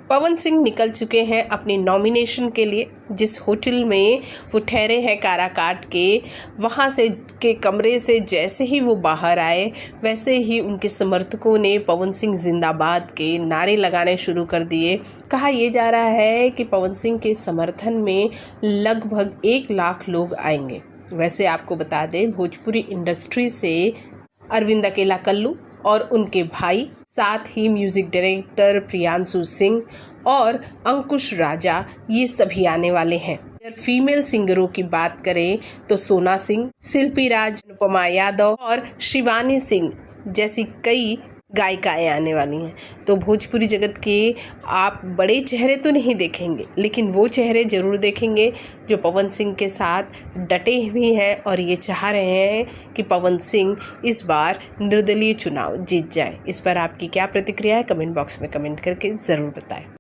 पवन सिंह निकल चुके हैं अपनी नॉमिनेशन के लिए। जिस होटल में वो ठहरे हैं काराकाट के, वहाँ से के कमरे से जैसे ही वो बाहर आए, वैसे ही उनके समर्थकों ने पवन सिंह जिंदाबाद के नारे लगाने शुरू कर दिए। कहा यह जा रहा है कि पवन सिंह के समर्थन में लगभग 1 लाख लोग आएंगे। वैसे आपको बता दें, भोजपुरी इंडस्ट्री से अरविंद अकेला कल्लू और उनके भाई, साथ ही म्यूज़िक डायरेक्टर प्रियांशु सिंह और अंकुश राजा, ये सभी आने वाले हैं। अगर फीमेल सिंगरों की बात करें तो सोना सिंह, शिल्पी राज, अनुपमा यादव और शिवानी सिंह जैसी कई गायिकाएं आने वाली हैं। तो भोजपुरी जगत के आप बड़े चेहरे तो नहीं देखेंगे, लेकिन वो चेहरे ज़रूर देखेंगे जो पवन सिंह के साथ डटे भी हैं और ये चाह रहे हैं कि पवन सिंह इस बार निर्दलीय चुनाव जीत जाए। इस पर आपकी क्या प्रतिक्रिया है, कमेंट बॉक्स में कमेंट करके ज़रूर बताएं।